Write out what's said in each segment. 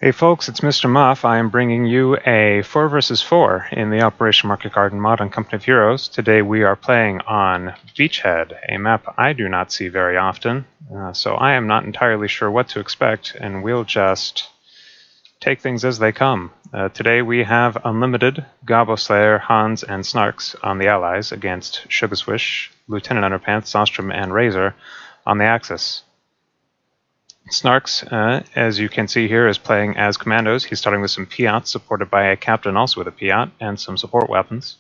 Hey folks, it's Mr. Muff. I am bringing you a 4 versus 4 in the Operation Market Garden mod on Company of Heroes. Today we are playing on Beachhead, a map I do not see very often, so I am not entirely sure what to expect, and we'll just take things as they come. Today we have Unlimited, Gobbo Slayer, Hans, and Snarks on the Allies against Sugar Swish, Lieutenant Underpants, Ostrom, and Razor on the Axis. Snarks, as you can see here, is playing as Commandos. He's starting with some PIATs, supported by a captain also with a PIAT, and some support weapons.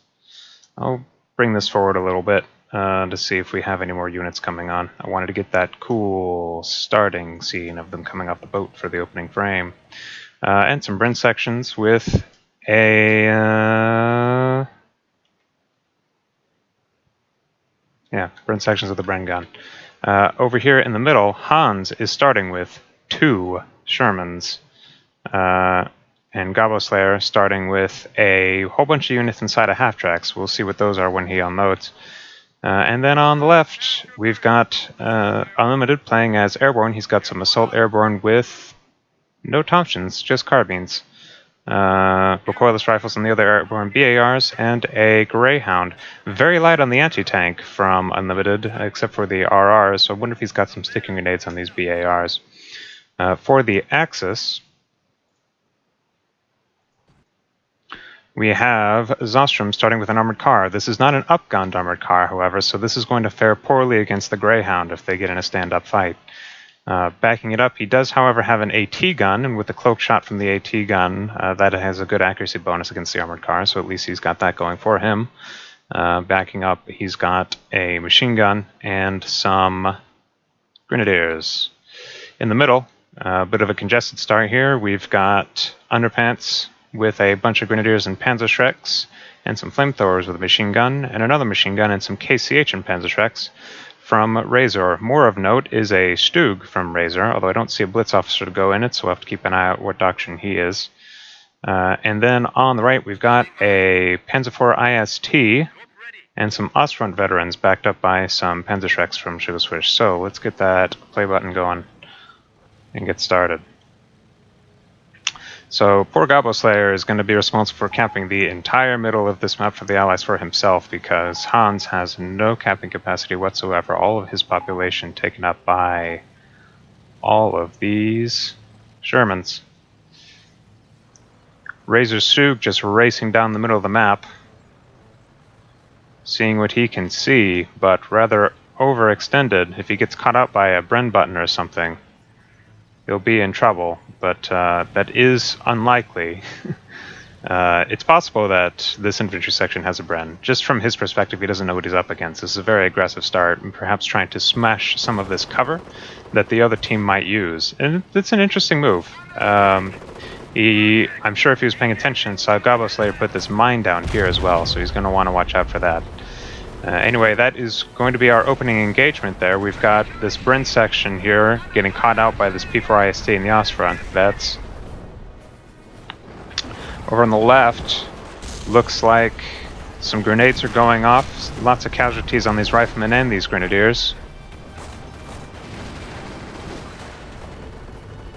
I'll bring this forward a little bit to see if we have any more units coming on. I wanted to get that cool starting scene of them coming off the boat for the opening frame. And some Bren sections with a... Bren sections with the Bren gun. Over here in the middle, Hans is starting with 2 Shermans, and Gobbo Slayer starting with a whole bunch of units inside of half-tracks. We'll see what those are when he unloads. And then on the left, we've got Unlimited playing as Airborne. He's got some Assault Airborne with no Thompsons, just carbines. Recoilless rifles on the other airborne BARs, and a Greyhound. Very light on the anti-tank from Unlimited, except for the RRs, so I wonder if he's got some sticking grenades on these BARs. For the Axis, we have Zostrom starting with an armored car. This is not an upgunned armored car, however, so this is going to fare poorly against the Greyhound if they get in a stand-up fight. Backing it up, he does, however, have an AT gun, and with the cloak shot from the AT gun, that has a good accuracy bonus against the armored car, so at least he's got that going for him. Backing up, he's got a machine gun and some grenadiers. In the middle, a bit of a congested start here. We've got Underpants with a bunch of grenadiers and Panzerschrecks, and some flamethrowers with a machine gun, and another machine gun, and some KCH and Panzerschrecks from Razor. More of note is a Stug from Razor, although I don't see a Blitz officer to go in it, so we'll have to keep an eye out what doctrine he is. And then on the right, we've got a Panzer IV IST and some Ostfront veterans backed up by some Panzerschrecks from Sugar Swish. So let's get that play button going and get started. So poor Gobbo Slayer is going to be responsible for capping the entire middle of this map for the Allies for himself, because Hans has no capping capacity whatsoever. All of his population taken up by all of these Shermans. Razor Sug just racing down the middle of the map, seeing what he can see, but rather overextended. If he gets caught out by a Bren button or something, he'll be in trouble, but that is unlikely. It's possible that this infantry section has a Bren. Just from his perspective, he doesn't know what he's up against. This is a very aggressive start, and perhaps trying to smash some of this cover that the other team might use. And it's an interesting move. I'm sure if he was paying attention, saw Gobbo Slayer put this mine down here as well, so he's going to want to watch out for that. Anyway, that is going to be our opening engagement there. We've got this Bren section here getting caught out by this P4IST in the Ostfront vets. Over on the left, looks like some grenades are going off. Lots of casualties on these riflemen and these grenadiers.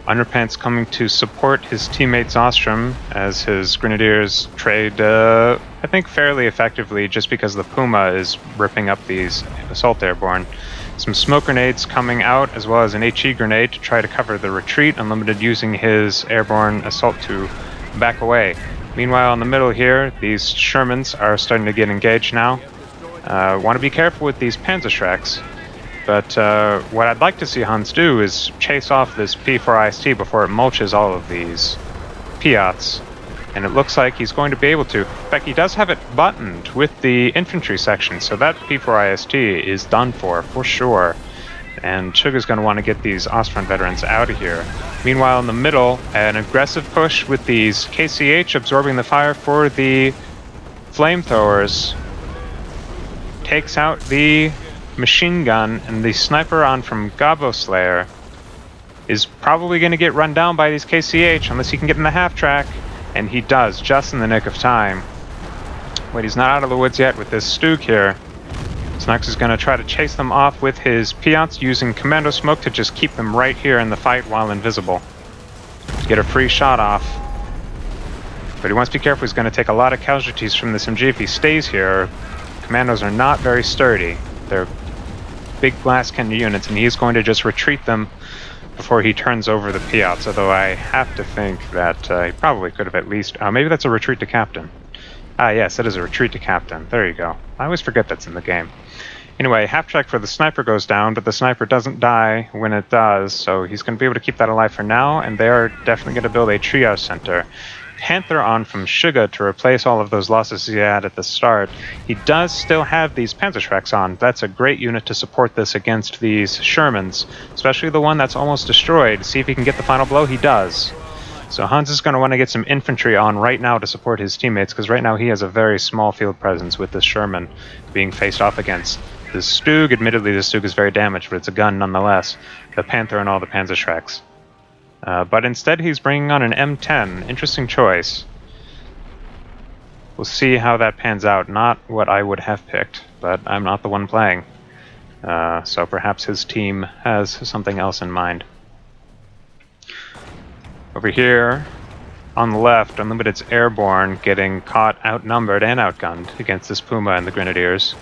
Underpants coming to support his teammates Ostrom as his grenadiers trade, I think, fairly effectively, just because the Puma is ripping up these assault airborne. Some smoke grenades coming out, as well as an HE grenade to try to cover the retreat. Unlimited using his airborne assault to back away. Meanwhile, in the middle here, these Shermans are starting to get engaged now. Want to be careful with these Panzerschrecks. But what I'd like to see Hans do is chase off this P4IST before it mulches all of these PIATs. And it looks like he's going to be able to. In fact, he does have it buttoned with the infantry section, so that P4IST is done for sure. And Sugar's going to want to get these Ostfront veterans out of here. Meanwhile, in the middle, an aggressive push with these KCH absorbing the fire for the flamethrowers takes out the machine gun, and the sniper on from Gobbo Slayer is probably going to get run down by these KCH unless he can get in the half track, and he does, just in the nick of time. Wait, he's not out of the woods yet with this Stug here. Snux is going to try to chase them off with his PIATs, using Commando smoke to just keep them right here in the fight while invisible. to get a free shot off. But he wants to be careful. He's going to take a lot of casualties from this MG if he stays here. Commandos are not very sturdy. They're big glass cannon units, and he's going to just retreat them before he turns over the PIATs, although I have to think that he probably could have at least... maybe that's a retreat to captain. Ah, yes, it is a retreat to captain. There you go. I always forget that's in the game. Anyway, half track for the sniper goes down, but the sniper doesn't die when it does, so he's going to be able to keep that alive for now, and they are definitely going to build a triage center. Panther on from Suga to replace all of those losses he had at the start. He does still have these Panzerschrecks on. That's a great unit to support this against these Shermans, especially the one that's almost destroyed. See if he can get the final blow. He does. So Hans is going to want to get some infantry on right now to support his teammates, because right now he has a very small field presence with this Sherman being faced off against the Stug. Admittedly, the Stug is very damaged, but it's a gun nonetheless. The Panther and all the Panzerschrecks. But instead he's bringing on an M10. Interesting choice. We'll see how that pans out. Not what I would have picked, but I'm not the one playing. So perhaps his team has something else in mind. Over here, on the left, Unlimited's airborne getting caught outnumbered and outgunned against this Puma and the Grenadiers.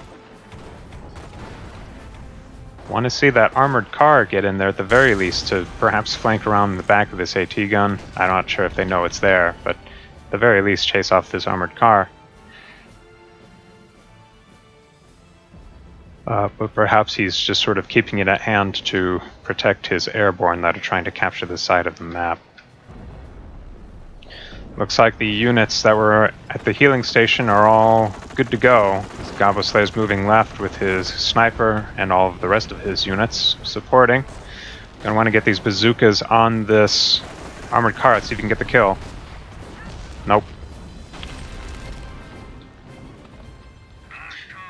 Want to see that armored car get in there at the very least to perhaps flank around the back of this AT gun. I'm not sure if they know it's there, but at the very least chase off this armored car. But perhaps he's just sort of keeping it at hand to protect his airborne that are trying to capture the side of the map. Looks like the units that were at the healing station are all good to go. Gobbo Slayer's moving left with his sniper and all of the rest of his units supporting. Gonna want to get these bazookas on this armored car. Let's see if we can get the kill. Nope.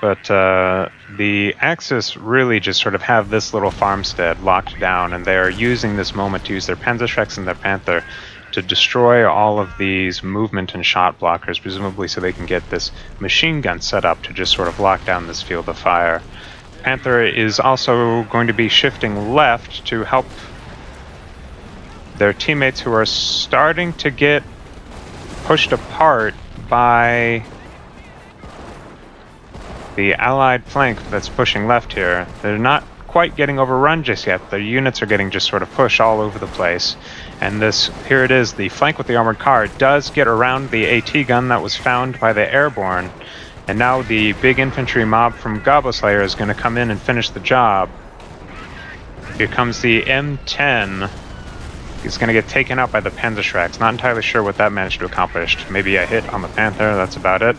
But the Axis really just sort of have this little farmstead locked down, and they're using this moment to use their Panzerschrecks and their Panther to destroy all of these movement and shot blockers, presumably so they can get this machine gun set up to just sort of lock down this field of fire. Panther is also going to be shifting left to help their teammates who are starting to get pushed apart by the Allied flank that's pushing left here. They're not quite getting overrun just yet. The units are getting just sort of pushed all over the place. And this, here it is, the flank with the armored car does get around the AT gun that was found by the airborne. And now the big infantry mob from Gobbo Slayer is going to come in and finish the job. Here comes the M10. He's going to get taken out by the Panzerschrecks. Not entirely sure what that managed to accomplish. Maybe a hit on the Panther, that's about it.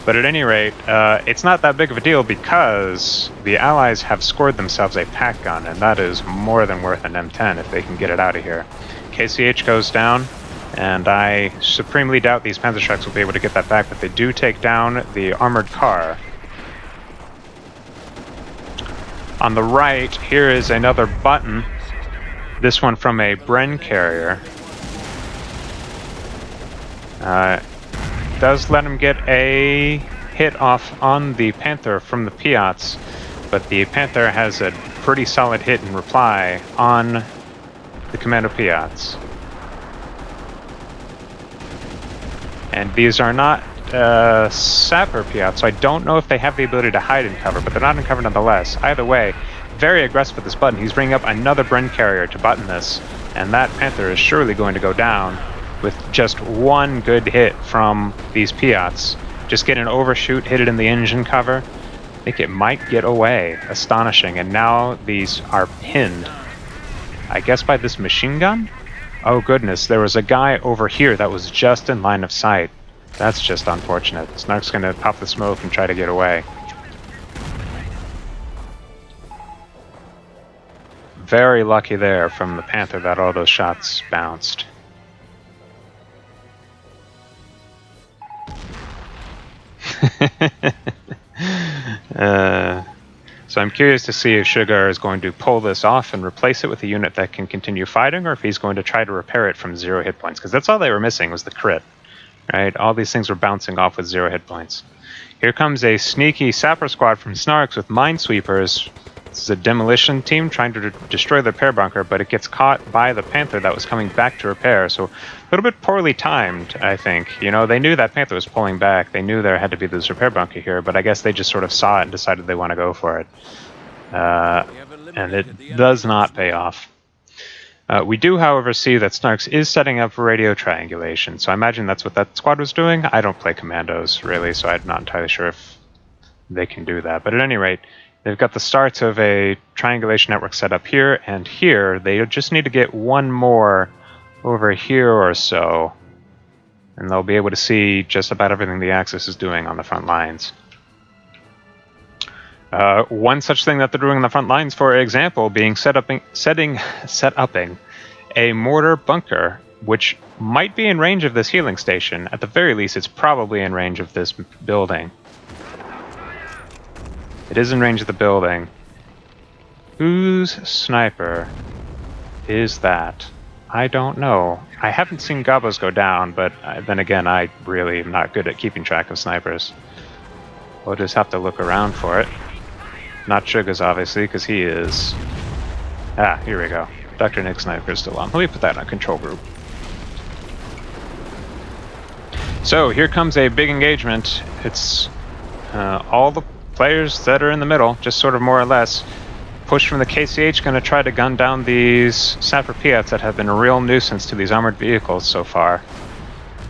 But at any rate, it's not that big of a deal because the Allies have scored themselves a pack gun, and that is more than worth an M10 if they can get it out of here. KCH goes down, and I supremely doubt these Panzerschrecks will be able to get that back, but they do take down the armored car. On the right, here is another button, this one from a Bren carrier. Does let him get a hit off on the Panther from the PIATs, but the Panther has a pretty solid hit in reply on the Commando PIATs. And these are not sapper PIATs, so I don't know if they have the ability to hide in cover, but they're not in cover nonetheless. Either way, very aggressive with this button. He's bringing up another Bren carrier to button this, and that Panther is surely going to go down with just one good hit from these PIATs. Just get an overshoot, hit it in the engine cover. I think it might get away. Astonishing. And now these are pinned. I guess by this machine gun? Oh goodness, there was a guy over here that was just in line of sight. That's just unfortunate. Snark's gonna pop the smoke and try to get away. Very lucky there from the Panther that all those shots bounced. So I'm curious to see if Sugar is going to pull this off and replace it with a unit that can continue fighting, or if he's going to try to repair it from 0 hit points, because that's all they were missing was the crit, right? All these things were bouncing off with 0 hit points. Here comes a sneaky sapper squad from Snarks with minesweepers, This is a demolition team trying to destroy the repair bunker, but it gets caught by the Panther that was coming back to repair. So a little bit poorly timed, I think. You know, they knew that Panther was pulling back. They knew there had to be this repair bunker here, but I guess they just sort of saw it and decided they want to go for it. And it does not pay off. We do, however, see that Snarks is setting up for radio triangulation, so I imagine that's what that squad was doing. I don't play Commandos, really, so I'm not entirely sure if they can do that. But at any rate, they've got the starts of a triangulation network set up here and here. They just need to get one more over here or so, and they'll be able to see just about everything the Axis is doing on the front lines. One such thing that they're doing on the front lines, for example, being set upping a mortar bunker, which might be in range of this healing station. At the very least, it's probably in range of this building. It is in range of the building. Whose sniper is that? I don't know. I haven't seen Gobos go down, but then again, I really am not good at keeping track of snipers. We'll just have to look around for it. Not Sugar's, obviously, because he is... Ah, here we go. Dr. Nick's sniper is still on. Let me put that in a control group. So, here comes a big engagement. It's all the players that are in the middle, just sort of more or less, push from the KCH, going to try to gun down these sapper PIATs that have been a real nuisance to these armored vehicles so far.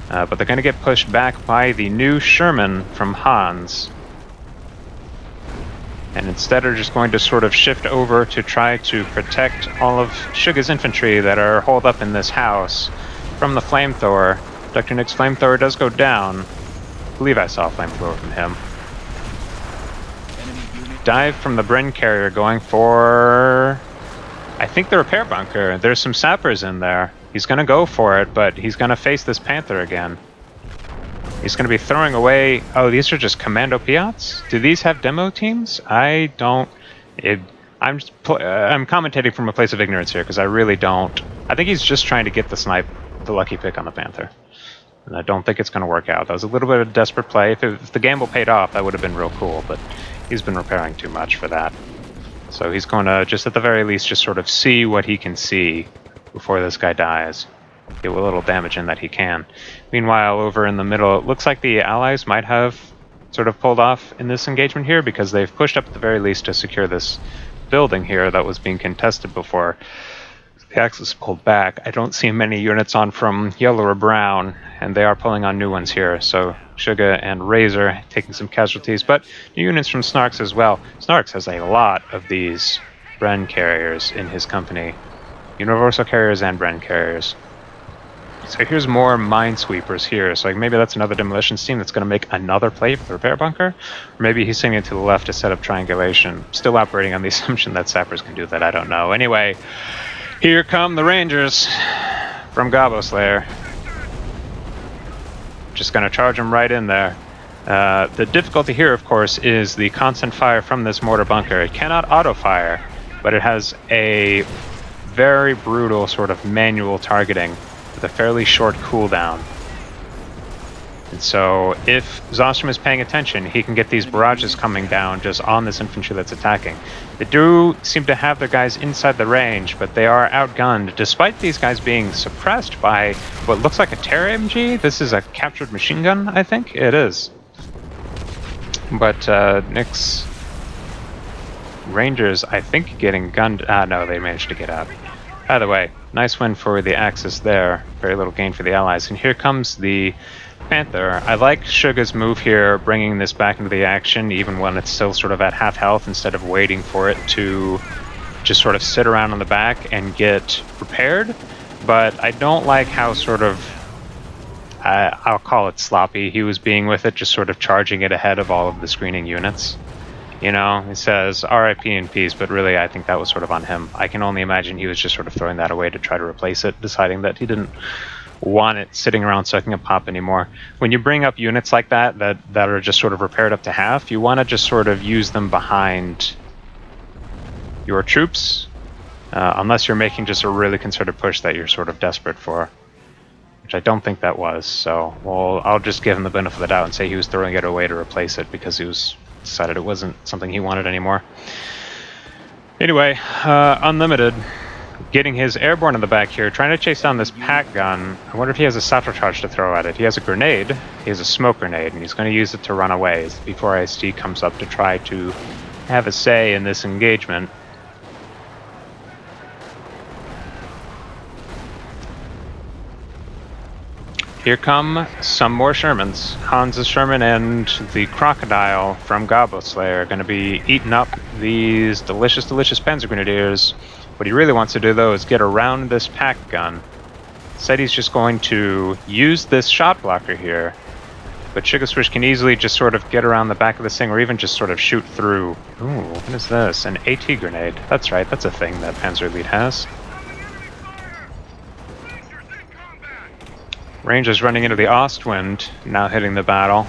But they're going to get pushed back by the new Sherman from Hans. And instead are just going to sort of shift over to try to protect all of Suga's infantry that are holed up in this house from the flamethrower. Dr. Nick's flamethrower does go down. I believe I saw a flamethrower from him. Dive from the Bren carrier going for... I think the repair bunker. There's some sappers in there. He's going to go for it, but he's going to face this Panther again. He's going to be throwing away... Oh, these are just Commando PIATs? Do these have demo teams? I don't... I'm commentating from a place of ignorance here, because I really don't... I think he's just trying to get the lucky pick on the Panther. And I don't think it's going to work out. That was a little bit of a desperate play. If the gamble paid off, that would have been real cool, but he's been repairing too much for that. So he's going to, just at the very least, just sort of see what he can see before this guy dies. Get a little damage in that he can. Meanwhile, over in the middle, it looks like the Allies might have sort of pulled off in this engagement here, because they've pushed up at the very least to secure this building here that was being contested before the Axis pulled back. I don't see many units on from yellow or brown, and they are pulling on new ones here. So Suga and Razor taking some casualties, but new units from Snarks as well. Snarks has a lot of these Bren carriers in his company. Universal carriers and Bren carriers. So here's more minesweepers here. So like maybe that's another demolition team that's going to make another play for the repair bunker. Or maybe he's sending it to the left to set up triangulation. Still operating on the assumption that sappers can do that. I don't know. Anyway, here come the Rangers from Gobbo Slayer. Just going to charge them right in there. The difficulty here, of course, is the constant fire from this mortar bunker. It cannot auto-fire, but it has a very brutal sort of manual targeting with a fairly short cooldown. And so if Zostrom is paying attention, he can get these barrages coming down just on this infantry that's attacking. They do seem to have their guys inside the range, but they are outgunned, despite these guys being suppressed by what looks like a Terra MG. This is a captured machine gun, I think? It is. But Nick's Rangers, I think, getting gunned... no, they managed to get out. Either way, nice win for the Axis there. Very little gain for the Allies. And here comes the Panther. I like Suga's move here, bringing this back into the action, even when it's still sort of at half health, instead of waiting for it to just sort of sit around on the back and get repaired. But I don't like how sort of, I'll call it sloppy, he was being with it, just sort of charging it ahead of all of the screening units. You know, he says RIP in peace, but really I think that was sort of on him. I can only imagine he was just sort of throwing that away to try to replace it, deciding that he didn't want it sitting around sucking up pop anymore. When you bring up units like that are just sort of repaired up to half, you want to just sort of use them behind your troops, unless you're making just a really concerted push that you're sort of desperate for, which I don't think that was. So, well, I'll just give him the benefit of the doubt and say he was throwing it away to replace it because he was decided it wasn't something he wanted anymore. Anyway, Unlimited, getting his airborne in the back here, trying to chase down this pack gun. I wonder if he has a satchel charge to throw at it. He has a grenade. He has a smoke grenade, and he's going to use it to run away before ISD comes up to try to have a say in this engagement. Here come some more Shermans. Hans's Sherman and the Crocodile from Goblet Slayer are going to be eating up these delicious, delicious Panzer Grenadiers. What he really wants to do, though, is get around this pack gun. Said he's just going to use this shot blocker here, but Sugar Swish can easily just sort of get around the back of this thing, or even just sort of shoot through. Ooh, what is this? An AT grenade. That's right, that's a thing that Panzer Elite has. Rangers running into the Ostwind, now hitting the battle.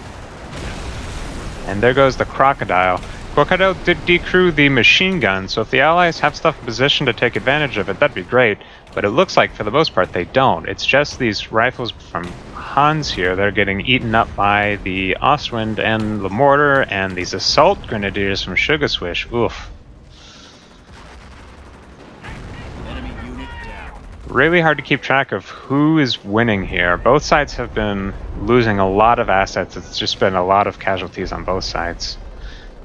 And there goes the Crocodile. Crocodile did decrew the machine gun, so if the Allies have stuff in position to take advantage of it, that'd be great. But it looks like, for the most part, they don't. It's just these rifles from Hans here that are getting eaten up by the Ostwind and the Mortar, and these Assault Grenadiers from Sugar Swish. Oof. Really hard to keep track of who is winning here. Both sides have been losing a lot of assets. It's just been a lot of casualties on both sides.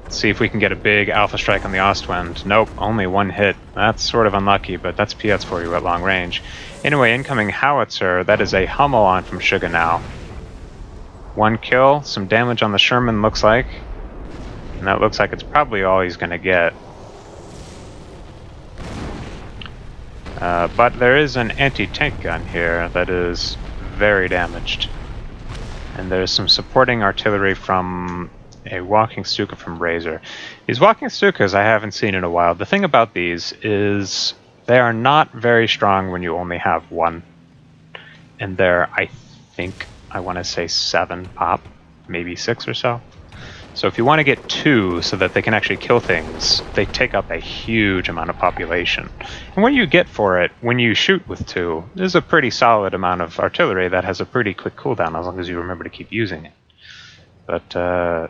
Let's see if we can get a big alpha strike on the Ostwind. Nope, only one hit. That's sort of unlucky, but that's PIATs for you at long range. Anyway, incoming howitzer. That is a Hummel on from Sugar now. One kill, some damage on the Sherman looks like. And that looks like it's probably all he's going to get. But there is an anti-tank gun here that is very damaged. And there's some supporting artillery from a walking Stuka from Razor. These walking Stukas I haven't seen in a while. The thing about these is they are not very strong when you only have one. And they're, I think, I want to say 7 pop, maybe 6 or so. So if you want to get 2 so that they can actually kill things, they take up a huge amount of population. And what you get for it when you shoot with 2 is a pretty solid amount of artillery that has a pretty quick cooldown as long as you remember to keep using it. But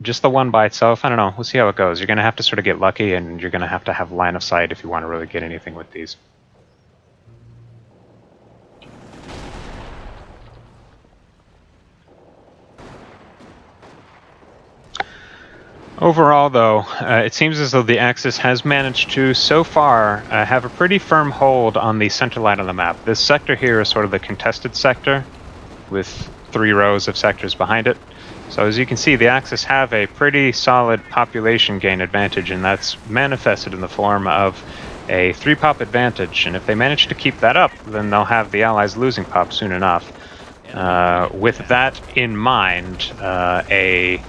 just the one by itself, I don't know, we'll see how it goes. You're going to have to sort of get lucky, and you're going to have line of sight if you want to really get anything with these. Overall, though, it seems as though the Axis has managed to, so far, have a pretty firm hold on the center line of the map. This sector here is sort of the contested sector, with 3 rows of sectors behind it. So as you can see, the Axis have a pretty solid population gain advantage, and that's manifested in the form of a 3 pop advantage. And if they manage to keep that up, then they'll have the Allies losing pop soon enough. With that in mind, a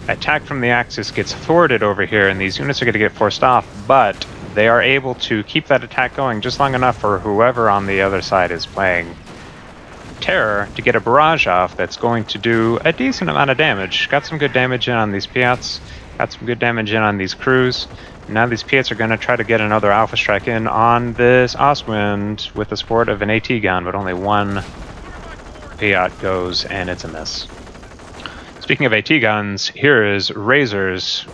attack from the Axis gets thwarted over here, and these units are going to get forced off, but they are able to keep that attack going just long enough for whoever on the other side is playing Terror to get a barrage off that's going to do a decent amount of damage. Got some good damage in on these PIATs, got some good damage in on these crews. Now these PIATs are going to try to get another alpha strike in on this Ostwind with the support of an AT gun, but only one PIAT goes, and it's a miss. Speaking of AT guns, here is Razor's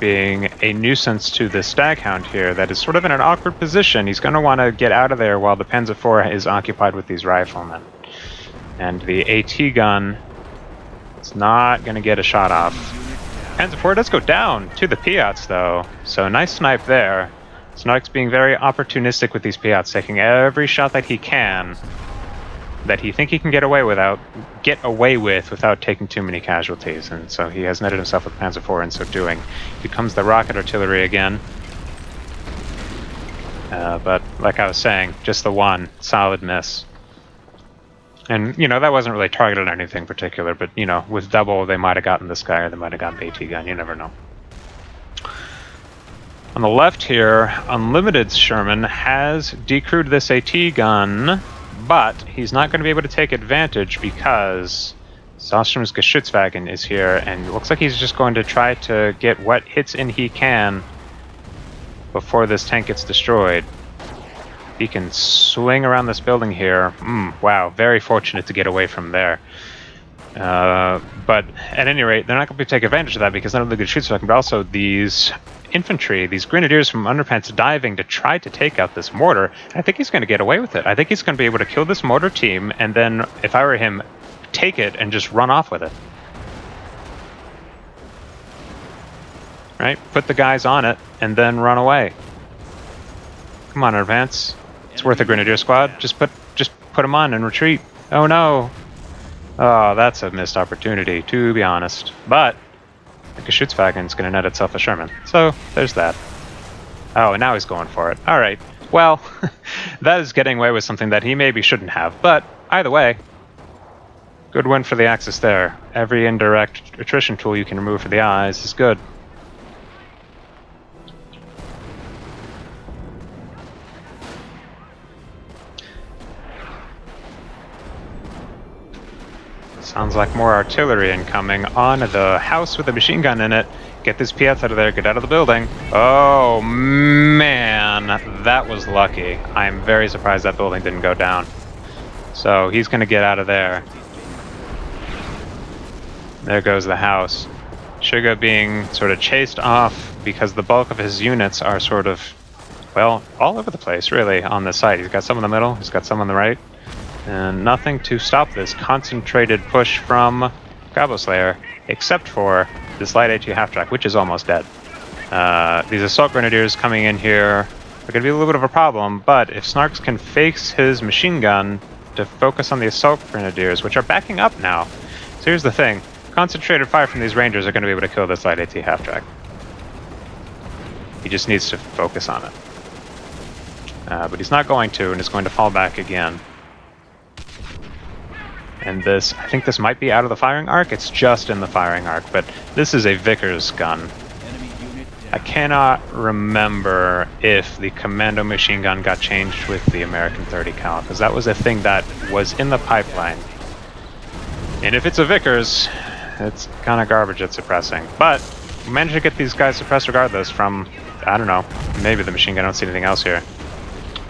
being a nuisance to the Staghound here that is sort of in an awkward position. He's going to want to get out of there while the Panzer IV is occupied with these riflemen. And the AT gun is not going to get a shot off. Panzer IV does go down to the PIATs, though, so nice snipe there. Snark's being very opportunistic with these PIATs, taking every shot that he can that he think he can get away with without taking too many casualties, and so he has netted himself with Panzer IV in so doing. Here comes the rocket artillery again. But like I was saying, just the one solid miss. And, you know, that wasn't really targeted on anything particular, but, you know, with double, they might have gotten this guy, or they might have gotten the AT gun, you never know. On the left here, Unlimited's Sherman has decrewed this AT gun, but he's not going to be able to take advantage because Zostrom's Geschützwagen is here, and it looks like he's just going to try to get what hits in he can before this tank gets destroyed. He can swing around this building here. Wow, very fortunate to get away from there. But at any rate, they're not going to take advantage of that because not only the shoots but also these infantry, these grenadiers from underpants diving to try to take out this mortar. I think he's going to get away with it. I think he's going to be able to kill this mortar team, and then, if I were him, take it and just run off with it. Right? Put the guys on it, and then run away. Come on, advance. It's worth a grenadier squad. Just put them on and retreat. Oh no! Oh, that's a missed opportunity, to be honest. But the Geschützwagen's going to net itself a Sherman. So, there's that. Oh, and now he's going for it. Alright. Well, that is getting away with something that he maybe shouldn't have. But, either way, good win for the Axis there. Every indirect attrition tool you can remove for the eyes is good. Sounds like more artillery incoming on the house with a machine gun in it. Get this PIAT out of there, get out of the building. Oh man, that was lucky. I'm very surprised that building didn't go down. So he's gonna get out of there. There goes the house. Suga being sort of chased off because the bulk of his units are sort of, well, all over the place really on this side. He's got some in the middle, he's got some on the right. And nothing to stop this concentrated push from Gobbo Slayer, except for this light AT half-track, which is almost dead. These assault grenadiers coming in here are going to be a little bit of a problem, but if Snarks can face his machine gun to focus on the assault grenadiers, which are backing up now. So here's the thing. Concentrated fire from these rangers are going to be able to kill this light AT half-track. He just needs to focus on it. But he's not going to, and is going to fall back again. And this, I think this might be out of the firing arc. It's just in the firing arc, but this is a Vickers gun. I cannot remember if the Commando machine gun got changed with the American 30 cal, because that was a thing that was in the pipeline. And if it's a Vickers, it's kind of garbage at suppressing. But we managed to get these guys suppressed regardless from, I don't know, maybe the machine gun, I don't see anything else here.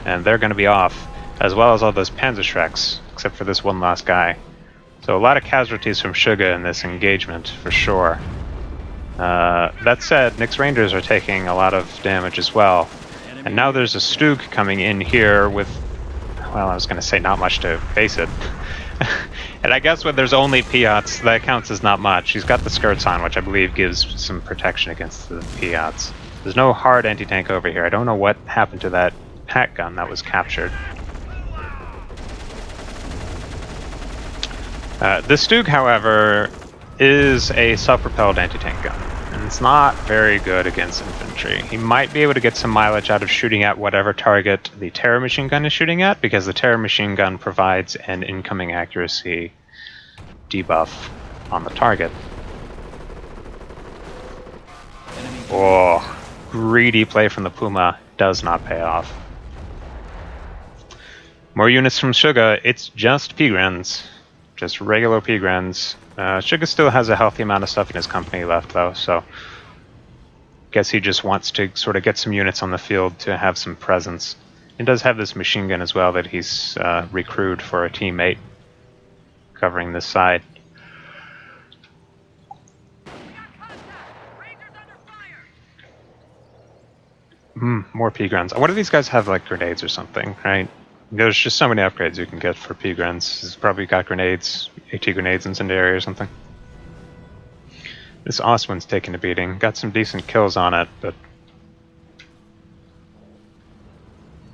And they're going to be off, as well as all those Panzerschrecks, except for this one last guy. So a lot of casualties from Suga in this engagement, for sure. That said, Nick's Rangers are taking a lot of damage as well. And now there's a Stug coming in here with, well, I was going to say not much to face it. And I guess when there's only PIATs, that counts as not much. He's got the skirts on, which I believe gives some protection against the PIATs. There's no hard anti-tank over here. I don't know what happened to that pack gun that was captured. This Stug, however, is a self-propelled anti-tank gun, and it's not very good against infantry. He might be able to get some mileage out of shooting at whatever target the Terror machine gun is shooting at, because the Terror machine gun provides an incoming accuracy debuff on the target. Oh, greedy play from the Puma does not pay off. More units from Suga. It's just Pigrens. Just regular Pigrens. Suga still has a healthy amount of stuff in his company left, though, so guess he just wants to sort of get some units on the field to have some presence. He does have this machine gun as well that he's recruited for a teammate covering this side. More Pigrens. What do these guys have, like grenades or something, right? There's just so many upgrades you can get for Pigrens. He's probably got grenades, AT grenades, incendiary or something. This Oswin's taking a beating. Got some decent kills on it, but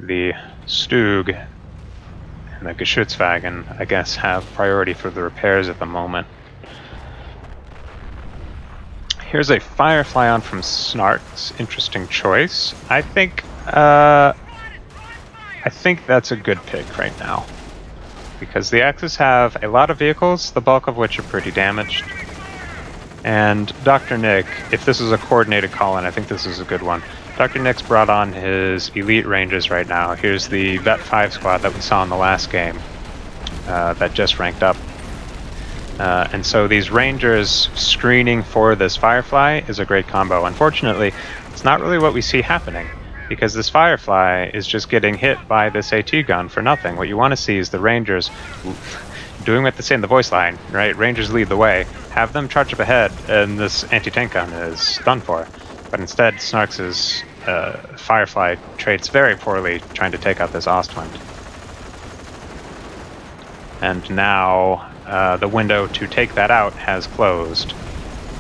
the Stug and the Geschützwagen, I guess, have priority for the repairs at the moment. Here's a Firefly on from Snarks. Interesting choice. I think that's a good pick right now, because the Axis have a lot of vehicles, the bulk of which are pretty damaged. And Dr. Nick, if this is a coordinated call-in, I think this is a good one. Dr. Nick's brought on his elite rangers right now. Here's the Vet 5 squad that we saw in the last game that just ranked up. And so these rangers screening for this Firefly is a great combo. Unfortunately, it's not really what we see happening, because this Firefly is just getting hit by this AT gun for nothing. What you want to see is the rangers doing what they say in the voice line, right? Rangers lead the way. Have them charge up ahead, and this anti-tank gun is done for. But instead, Snarks' Firefly trades very poorly trying to take out this Ostwind. And now the window to take that out has closed.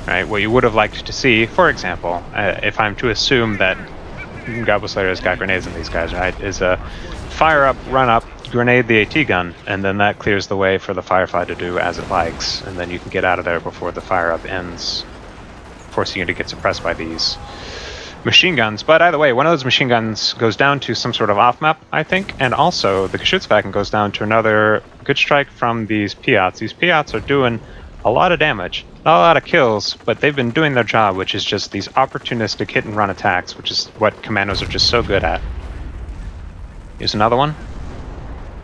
Right? What you would have liked to see, for example, if I'm to assume that Goblin Slayer has got grenades in these guys, right, is a fire up, run up, grenade the AT gun, and then that clears the way for the Firefly to do as it likes, and then you can get out of there before the fire up ends, forcing you to get suppressed by these machine guns. But either way, one of those machine guns goes down to some sort of off map, I think, and also the Geschützwagen goes down to another good strike from these PIATs. These PIATs are doing a lot of damage. Not a lot of kills, but they've been doing their job, which is just these opportunistic hit and run attacks, which is what Commandos are just so good at. Here's another one.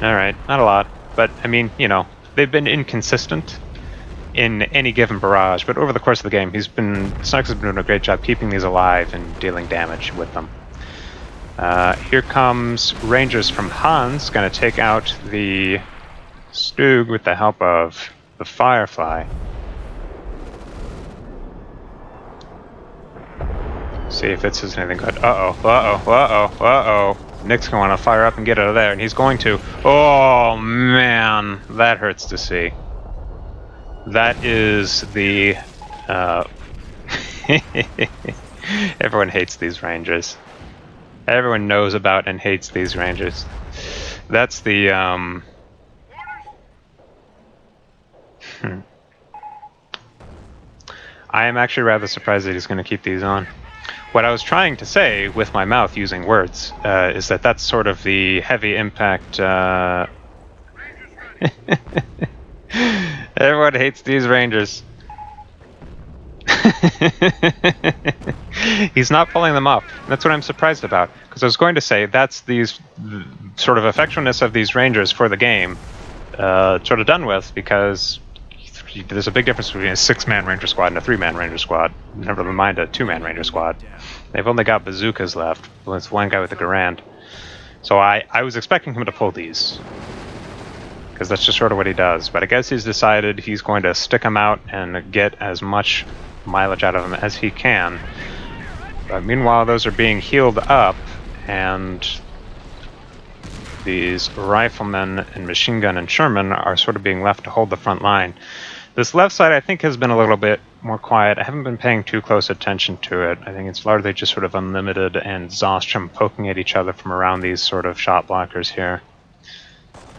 Alright, not a lot, but I mean, you know, they've been inconsistent in any given barrage, but over the course of the game, Snarks has been doing a great job keeping these alive and dealing damage with them. Here comes Rangers from Hans, gonna take out the Stug with the help of the Firefly. See if it says anything good. Uh-oh. Nick's going to fire up and get out of there, and he's going to. Oh, man. That hurts to see. That is the... Everyone hates these Rangers. Everyone knows about and hates these Rangers. That's the... I am actually rather surprised that he's going to keep these on. What I was trying to say with my mouth using words is that that's sort of the heavy impact... Everyone hates these Rangers. He's not pulling them up. That's what I'm surprised about. Because I was going to say that's these sort of effectiveness of these Rangers for the game sort of done with, because there's a big difference between a 6-man Ranger squad and a 3-man Ranger squad. Never mind a 2-man Ranger squad. They've only got bazookas left. With one guy with a Garand. So I was expecting him to pull these, because that's just sort of what he does. But I guess he's decided he's going to stick them out and get as much mileage out of them as he can. But meanwhile, those are being healed up, and these riflemen and machine gun and Sherman are sort of being left to hold the front line. This left side, I think, has been a little bit more quiet. I haven't been paying too close attention to it. I think it's largely just sort of Unlimited and Zostrom poking at each other from around these sort of shot blockers here.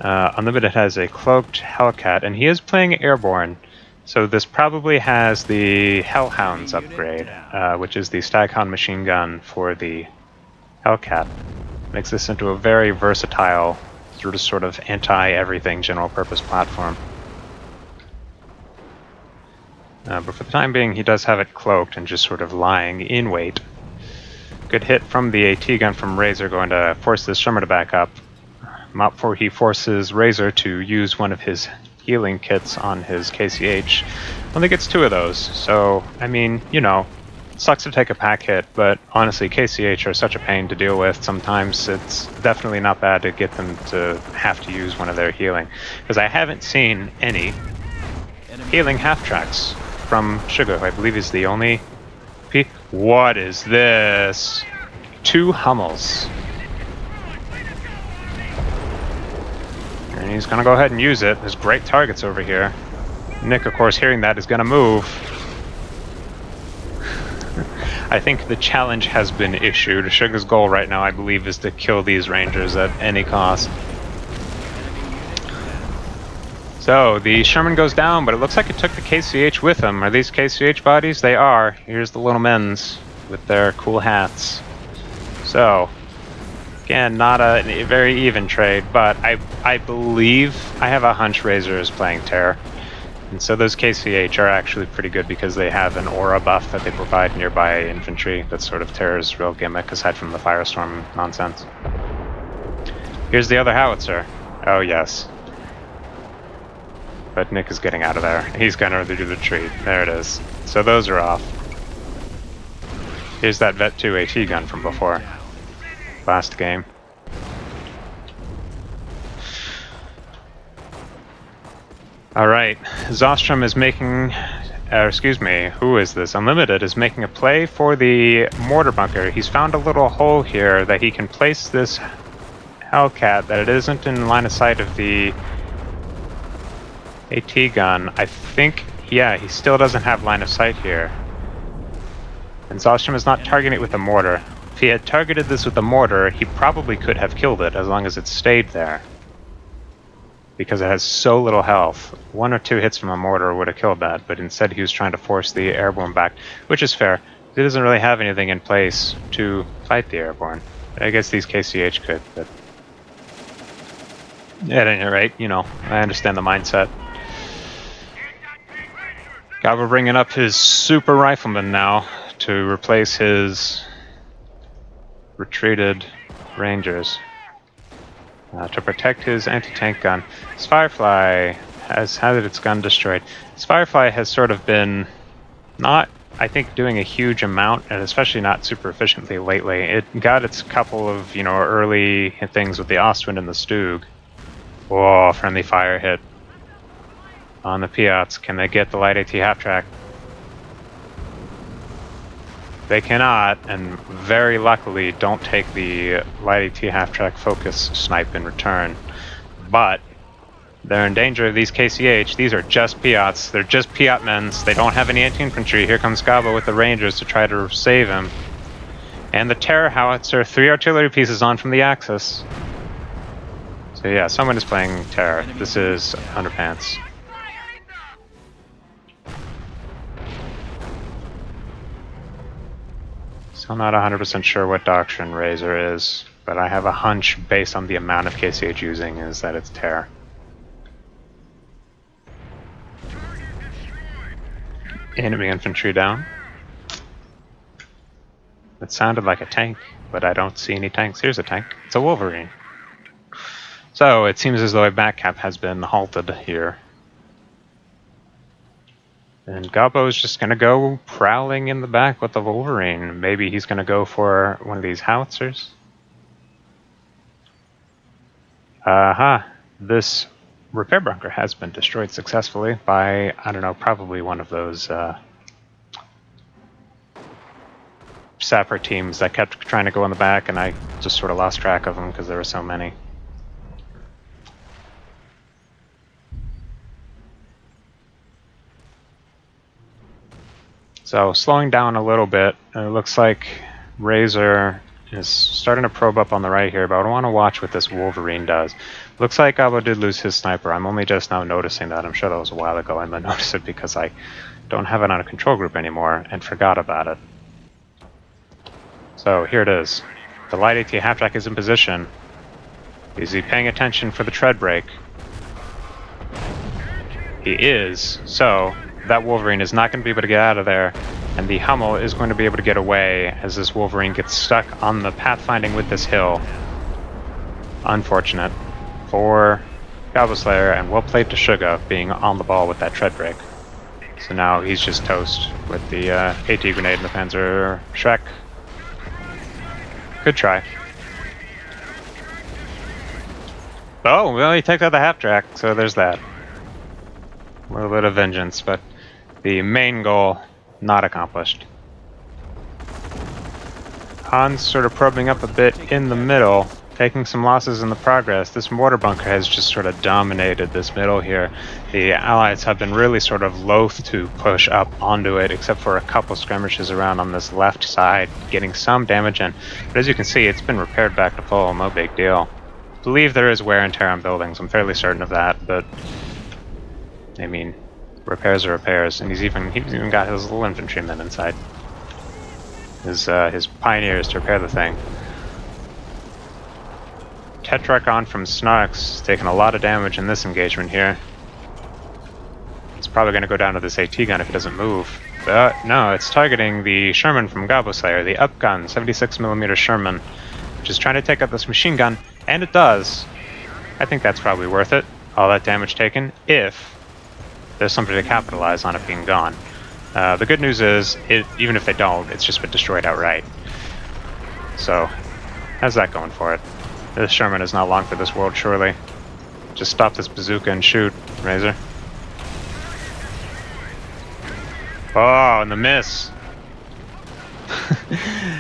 Unlimited has a cloaked Hellcat, and he is playing Airborne. So this probably has the Hellhounds upgrade, which is the Staghound machine gun for the Hellcat. Makes this into a very versatile, sort of anti-everything general-purpose platform. But for the time being, he does have it cloaked and just sort of lying in wait. Good hit from the AT gun from Razor, going to force this Sherman to back up. Mop 4, he forces Razor to use one of his healing kits on his KCH. Only gets 2 of those, so, I mean, you know, it sucks to take a pack hit, but honestly, KCH are such a pain to deal with. Sometimes it's definitely not bad to get them to have to use one of their healing. Because I haven't seen any healing half-tracks from Sugar, who I believe is the only... What is this? 2 Hummels. And he's going to go ahead and use it. There's great targets over here. Nick, of course, hearing that, is going to move. I think the challenge has been issued. Sugar's goal right now, I believe, is to kill these Rangers at any cost. So, the Sherman goes down, but it looks like it took the KCH with him. Are these KCH bodies? They are. Here's the little men's with their cool hats. So, again, not a very even trade, but I believe, I have a hunch Razor is playing Terror. And so those KCH are actually pretty good because they have an aura buff that they provide nearby infantry. That's sort of Terror's real gimmick, aside from the Firestorm nonsense. Here's the other howitzer. Oh, yes. But Nick is getting out of there. He's gonna do the retreat. There it is. So those are off. Here's that Vet 2 AT gun from before. Last game. Alright, Zostrom is making... excuse me, who is this? Unlimited is making a play for the mortar bunker. He's found a little hole here that he can place this Hellcat that it isn't in line of sight of the AT gun. I think, yeah, he still doesn't have line of sight here. And Zostrom is not targeting it with a mortar. If he had targeted this with a mortar, he probably could have killed it as long as it stayed there. Because it has so little health. 1 or 2 hits from a mortar would have killed that, but instead he was trying to force the airborne back, which is fair. He doesn't really have anything in place to fight the airborne. I guess these KCH could, but... at any rate, you know, I understand the mindset. Gabo bringing up his super rifleman now to replace his retreated rangers. To protect his anti-tank gun. His Firefly has had its gun destroyed. His Firefly has sort of been not, I think, doing a huge amount, and especially not super efficiently lately. It got its couple of, you know, early things with the Ostwind and the Stug. Whoa, friendly fire hit on the PIATs. Can they get the light AT half-track? They cannot, and very luckily don't take the light AT half-track focus snipe in return. But they're in danger of these KCH. These are just PIATs. They're just PIAT men's. They don't have any anti-infantry. Here comes Gabo with the Rangers to try to save him. And the Terror Howitzer, 3 artillery pieces on from the Axis. So yeah, someone is playing Terror. This is Underpants. Still not 100% sure what Doctrine Razor is, but I have a hunch based on the amount of KCH using is that it's Terror. Enemy infantry down. It sounded like a tank, but I don't see any tanks. Here's a tank. It's a Wolverine. So it seems as though a back cap has been halted here. And Gabo is just going to go prowling in the back with the Wolverine. Maybe he's going to go for one of these howitzers. Aha! This repair bunker has been destroyed successfully by, I don't know, probably one of those sapper teams that kept trying to go in the back, and I just sort of lost track of them because there were so many. So slowing down a little bit, it looks like Razor is starting to probe up on the right here, but I want to watch what this Wolverine does. Looks like Gabo did lose his sniper. I'm only just now noticing that. I'm sure that was a while ago. I didn't notice it because I don't have it on a control group anymore and forgot about it. So here it is. The light AT half-track is in position. Is he paying attention for the tread brake? He is. So that Wolverine is not going to be able to get out of there, and the Hummel is going to be able to get away as this Wolverine gets stuck on the pathfinding with this hill. Unfortunate for Gabo Slayer, and well played to Suga being on the ball with that tread brake. So now he's just toast with the AT grenade and the Panzer Shrek. Good try. Oh, well, he takes out the half-track, so there's that. A little bit of vengeance, but the main goal not accomplished. Han's sort of probing up a bit in the middle, taking some losses in the progress. This mortar bunker has just sort of dominated this middle here. The Allies have been really sort of loath to push up onto it, except for a couple skirmishes around on this left side, getting some damage in. But as you can see, it's been repaired back to full, no big deal. I believe there is wear and tear on buildings, I'm fairly certain of that, but I mean, repairs are repairs, and he's even got his little infantrymen inside. His pioneers to repair the thing. Tetrarchon from Snarks taking a lot of damage in this engagement here. It's probably going to go down to this AT gun if it doesn't move. But no, it's targeting the Sherman from Gabo Slayer, the up gun, 76mm Sherman, which is trying to take out this machine gun, and it does. I think that's probably worth it, all that damage taken, if there's something to capitalize on it being gone. The good news is, even if they don't, it's just been destroyed outright. So, how's that going for it? This Sherman is not long for this world, surely. Just stop this bazooka and shoot, Razor. Oh, and the miss!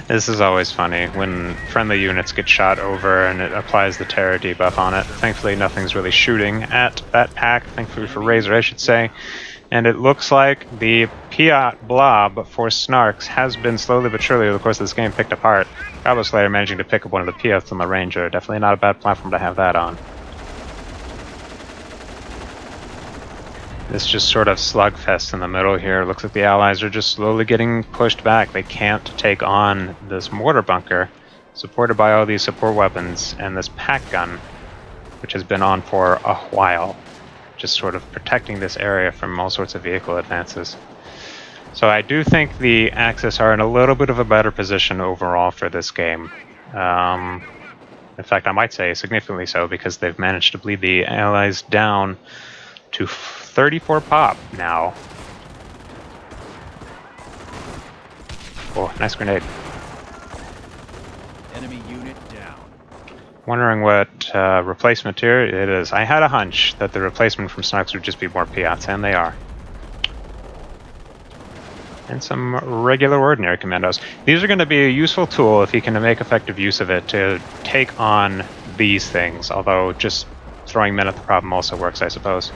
This is always funny when friendly units get shot over and it applies the terror debuff on it. Thankfully nothing's really shooting at that pack, thankfully for Razor I should say. And it looks like the PIAT blob for Snarks has been slowly but surely over the course of this game picked apart. Goblin Slayer managing to pick up one of the PIATs on the Ranger. Definitely not a bad platform to have that on. This just sort of slugfest in the middle here. Looks like the Allies are just slowly getting pushed back. They can't take on this mortar bunker, supported by all these support weapons, and this pack gun, which has been on for a while, just sort of protecting this area from all sorts of vehicle advances. So I do think the Axis are in a little bit of a better position overall for this game. In fact, I might say significantly so, because they've managed to bleed the Allies down to 34 pop now. Oh, nice grenade. Enemy unit down. Wondering what replacement here it is. I had a hunch that the replacement from Snarks would just be more PIATs, and they are. And some regular ordinary Commandos. These are going to be a useful tool if you can make effective use of it to take on these things, although just throwing men at the problem also works, I suppose.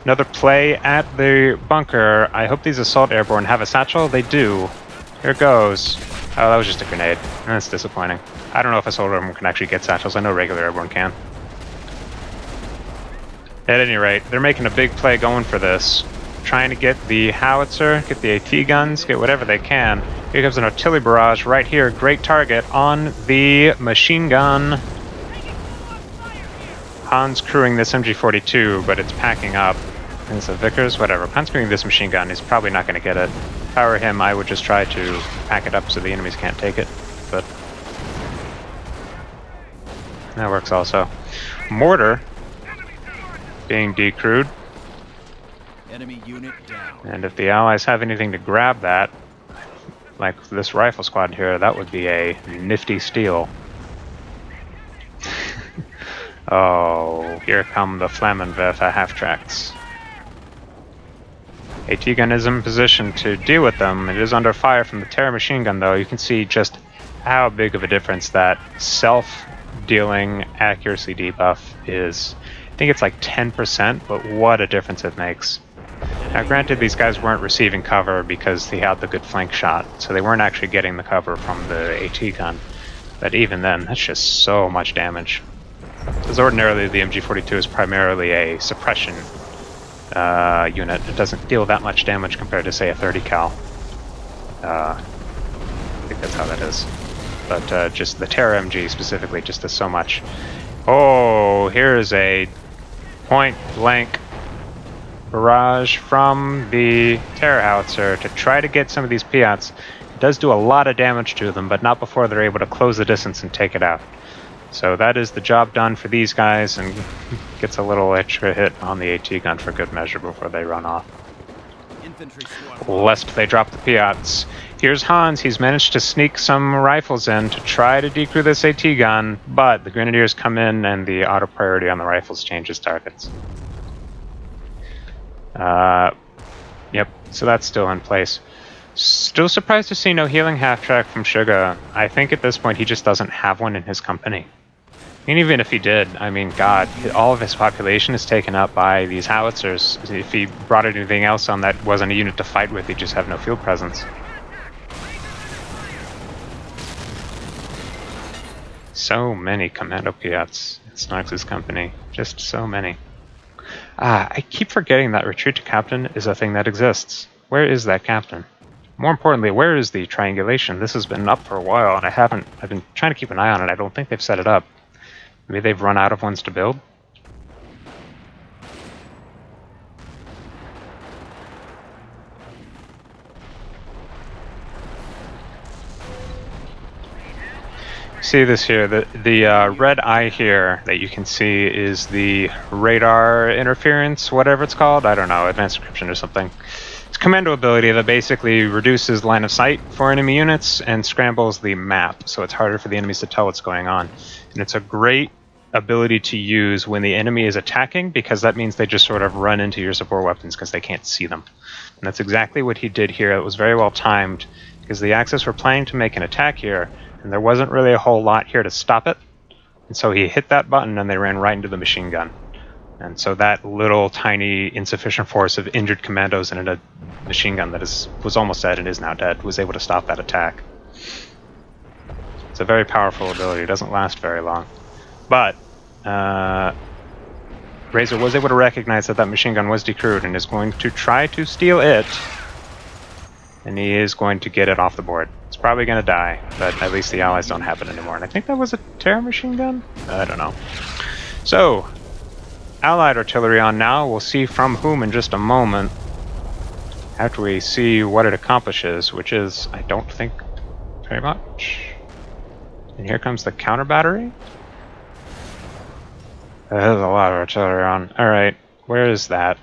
Another play at the bunker. I hope these Assault Airborne have a satchel. They do. Here it goes. Oh, that was just a grenade. That's disappointing. I don't know if Assault Airborne can actually get satchels. I know regular Airborne can. At any rate, they're making a big play going for this. Trying to get the howitzer, get the AT guns, get whatever they can. Here comes an artillery barrage right here. Great target on the machine gun. Han's crewing this MG42, but it's packing up. And it's a Vickers, whatever. Han's crewing this machine gun. He's probably not going to get it. If I were him, I would just try to pack it up so the enemies can't take it. But that works also. Mortar being decrewed. Enemy unit down. And if the Allies have anything to grab that, like this rifle squad here, that would be a nifty steal. Oh, here come the Flammenwerfer half-tracks. AT gun is in position to deal with them. It is under fire from the Terror machine gun, though. You can see just how big of a difference that self-dealing accuracy debuff is. I think it's like 10%, but what a difference it makes. Now, granted, these guys weren't receiving cover because they had the good flank shot, so they weren't actually getting the cover from the AT gun. But even then, that's just so much damage. Because ordinarily the MG42 is primarily a suppression unit. It doesn't deal that much damage compared to, say, a 30 cal. I think that's how that is. But just the Terror MG specifically just does so much. Oh, here's a point-blank barrage from the Terror howitzer to try to get some of these PIATs. It does do a lot of damage to them, but not before they're able to close the distance and take it out. So that is the job done for these guys, and gets a little extra hit on the AT gun for good measure before they run off. Lest they drop the PIATs. Here's Hans. He's managed to sneak some rifles in to try to decrew this AT gun, but the Grenadiers come in and the auto priority on the rifles changes targets. Yep, so that's still in place. Still surprised to see no healing half-track from Sugar. I think at this point he just doesn't have one in his company. And even if he did, I mean, God, all of his population is taken up by these howitzers. If he brought anything else on that wasn't a unit to fight with, he'd just have no field presence. So many Commando PIATs in Snarks' company. Just so many. I keep forgetting that retreat to captain is a thing that exists. Where is that captain? More importantly, where is the triangulation? This has been up for a while, and I've been trying to keep an eye on it. I don't think they've set it up. Maybe they've run out of ones to build? See this here, the red eye here that you can see is the radar interference, whatever it's called. I don't know, advanced encryption or something. It's a commando ability that basically reduces line of sight for enemy units and scrambles the map, so it's harder for the enemies to tell what's going on. And it's a great ability to use when the enemy is attacking, because that means they just sort of run into your support weapons because they can't see them. And that's exactly what he did here. It was very well timed because the Axis were planning to make an attack here, and there wasn't really a whole lot here to stop it. And so he hit that button and they ran right into the machine gun. And so that little tiny insufficient force of injured commandos and a machine gun that was almost dead and is now dead was able to stop that attack. It's a very powerful ability. It doesn't last very long. But Razor was able to recognize that that machine gun was decrewed and is going to try to steal it. And he is going to get it off the board. It's probably going to die, but at least the Allies don't have it anymore. And I think that was a Terra machine gun? I don't know. So, Allied artillery on now. We'll see from whom in just a moment. After we see what it accomplishes, which is, I don't think, very much. And here comes the counter battery. There's a lot of artillery on. Alright, where is that?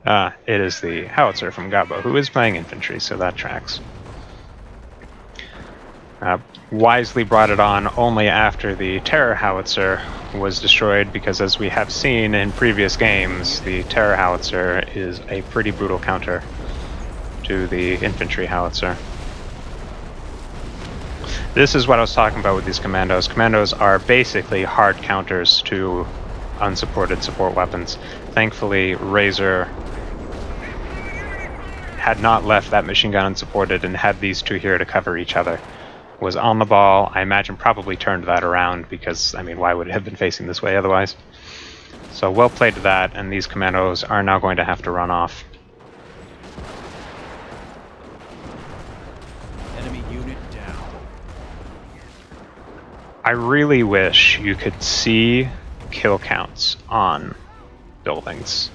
It is the howitzer from Gabo, who is playing infantry, so that tracks. Wisely brought it on only after the Terror howitzer was destroyed, because as we have seen in previous games, the Terror howitzer is a pretty brutal counter to the infantry howitzer. This is what I was talking about with these commandos. Commandos are basically hard counters to unsupported support weapons. Thankfully, Razor had not left that machine gun unsupported and had these two here to cover each other. Was on the ball, I imagine probably turned that around because, I mean, why would it have been facing this way otherwise? So well played to that, and these commandos are now going to have to run off. Enemy unit down. I really wish you could see kill counts on buildings,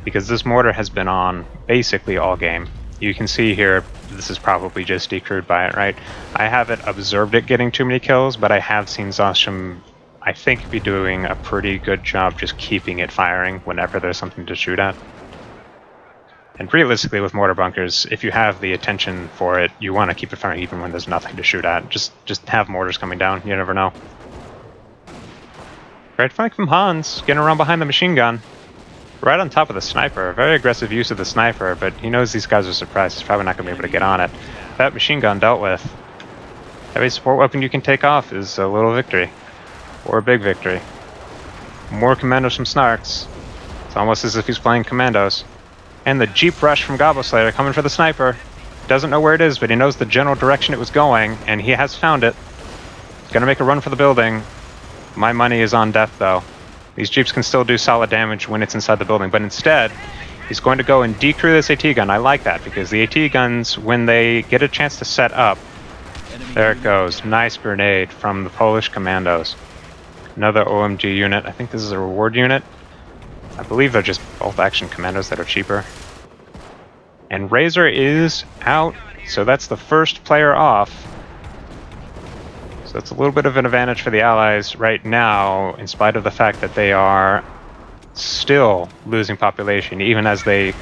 because this mortar has been on basically all game. You can see here, this is probably just decrewed by it, right? I haven't observed it getting too many kills, but I have seen Zostrom, I think, be doing a pretty good job just keeping it firing whenever there's something to shoot at. And realistically, with mortar bunkers, if you have the attention for it, you want to keep it firing even when there's nothing to shoot at. Just have mortars coming down, you never know. Right flank from Hans, getting around behind the machine gun. Right on top of the sniper. Very aggressive use of the sniper, but he knows these guys are surprised. He's probably not going to be able to get on it. That machine gun dealt with. Every support weapon you can take off is a little victory. Or a big victory. More commandos from Snarks. It's almost as if he's playing Commandos. And the Jeep rush from Gobble Slayer coming for the sniper. Doesn't know where it is, but he knows the general direction it was going, and he has found it. Gonna make a run for the building. My money is on death, though. These Jeeps can still do solid damage when it's inside the building, but instead, he's going to go and decrew this AT gun. I like that, because the AT guns, when they get a chance to set up, there it goes. Nice grenade from the Polish Commandos. Another OMG unit. I think this is a reward unit. I believe they're just bolt-action commandos that are cheaper. And Razor is out, so that's the first player off. So it's a little bit of an advantage for the Allies right now, in spite of the fact that they are still losing population, even as they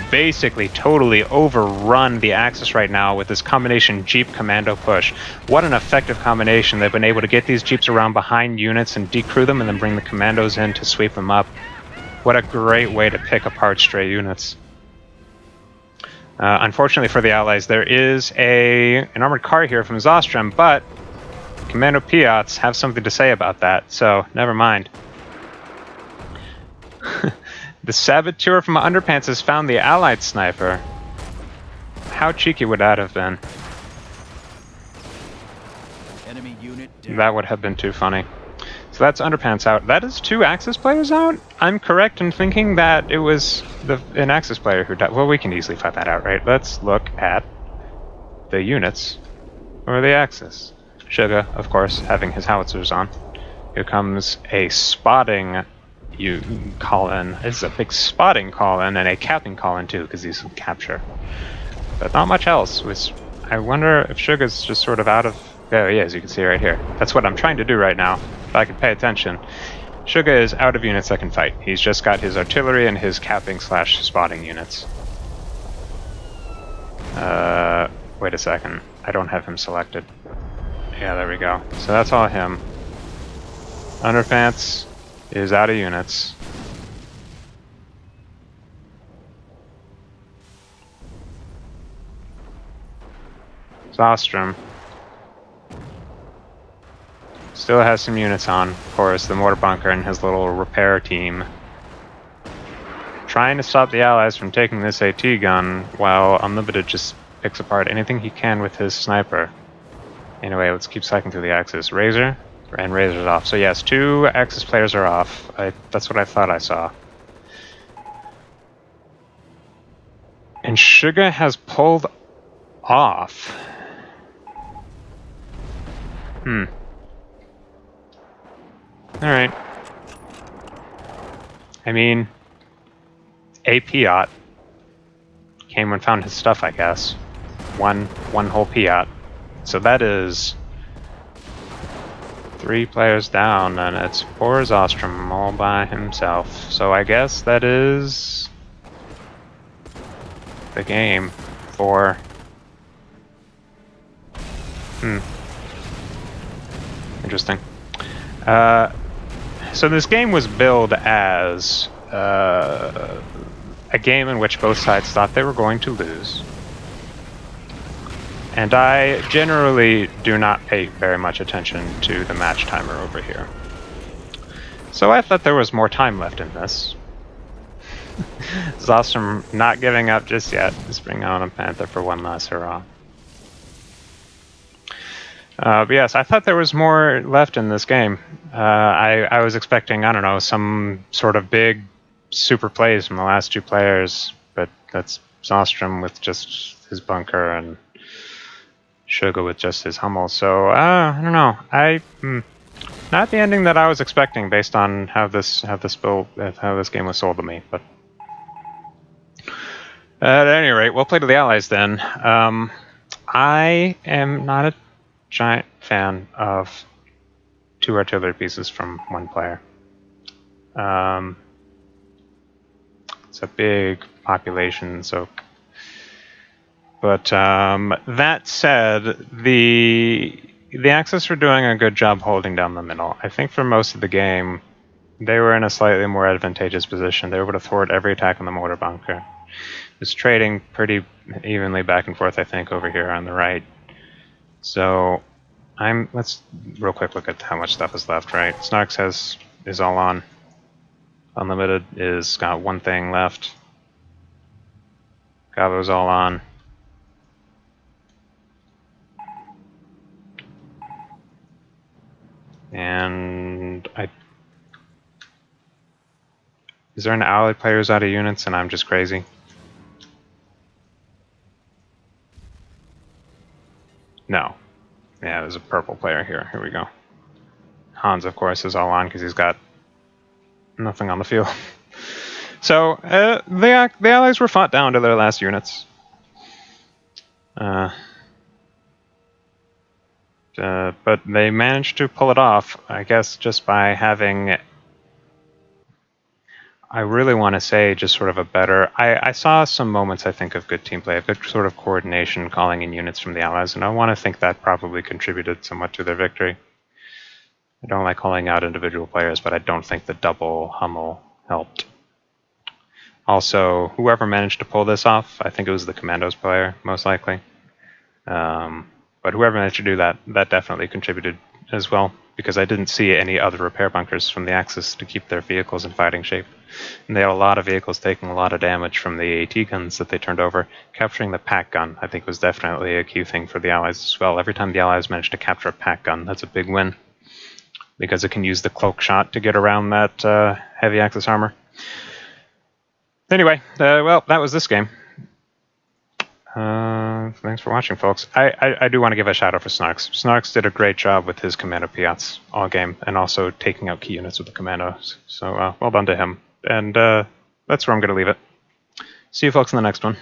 basically totally overrun the Axis right now with this combination Jeep commando push. What an effective combination. They've been able to get these Jeeps around behind units and decrew them and then bring the commandos in to sweep them up. What a great way to pick apart stray units. Unfortunately for the Allies, there is an armored car here from Zostrom, but Commando PIATs have something to say about that, so never mind. The Saboteur from Underpants has found the Allied sniper. How cheeky would that have been? Enemy unit down. That would have been too funny. So that's Underpants out. That is 2 Axis players out? I'm correct in thinking that it was an Axis player who died. Well, we can easily find that out, right? Let's look at the units or the Axis. Sugar, of course, having his howitzers on. Here comes a spotting call-in. This is a big spotting call-in and a capping call-in too, because he's in capture. But not much else. I wonder if Sugar's just sort of out of... There he is, you can see right here. That's what I'm trying to do right now, if I could pay attention. Sugar is out of units that can fight. He's just got his artillery and his capping/spotting units. Wait a second. I don't have him selected. Yeah, there we go. So that's all him. Underpants is out of units. Zostrom still has some units on, of course, the mortar bunker and his little repair team. Trying to stop the allies from taking this AT gun while Unlimited just picks apart anything he can with his sniper. Anyway, let's keep cycling through the Axis. Razor, and Razor's off. So yes, 2 Axis players are off. That's what I thought I saw. And Suga has pulled off. Alright. I mean, a PIAT came and found his stuff, I guess. One whole PIAT. So that is 3 players down, and it's poor Zostrom all by himself. So I guess that is the game for... Interesting. So this game was billed as a game in which both sides thought they were going to lose. And I generally do not pay very much attention to the match timer over here. So I thought there was more time left in this. Zostrom not giving up just yet. Just bring on a Panther for one last hurrah. But yes, I thought there was more left in this game. I was expecting, I don't know, some sort of big super plays from the last 2 players, but that's Zostrom with just his bunker and Suga with just his Hummel. So I don't know. Not the ending that I was expecting based on how this game was sold to me. But at any rate, we'll play to the Allies then. I am not a giant fan of 2 artillery pieces from 1 player. It's a big population, so. But that said, the Axis were doing a good job holding down the middle. I think for most of the game, they were in a slightly more advantageous position. They were able to thwart every attack on the mortar bunker. It was trading pretty evenly back and forth, I think, over here on the right. So let's real quick look at how much stuff is left, right? Snarks is all on. Unlimited is got 1 thing left. Gavo's all on. And is there an ally player who's out of units and I'm just crazy? No. Yeah, there's a purple player here. Here we go. Hans, of course, is all on because he's got nothing on the field. So the Allies were fought down to their last units. But they managed to pull it off, I guess, just by having... I really want to say just sort of a better... I saw some moments, I think, of good team play, of good sort of coordination, calling in units from the Allies, and I want to think that probably contributed somewhat to their victory. I don't like calling out individual players, but I don't think the double Hummel helped. Also, whoever managed to pull this off, I think it was the Commandos player, most likely. But whoever managed to do that, that definitely contributed as well, because I didn't see any other repair bunkers from the Axis to keep their vehicles in fighting shape. And they had a lot of vehicles taking a lot of damage from the AT guns that they turned over. Capturing the pack gun, I think, was definitely a key thing for the Allies as well. Every time the Allies managed to capture a pack gun, that's a big win, because it can use the cloak shot to get around that heavy Axis armor. Anyway, well, that was this game. Thanks for watching, folks. I do want to give a shout out for Snarks. Snarks did a great job with his Commando PIATs all game, and also taking out key units with the Commandos. So well done to him. And that's where I'm going to leave it. See you folks in the next one.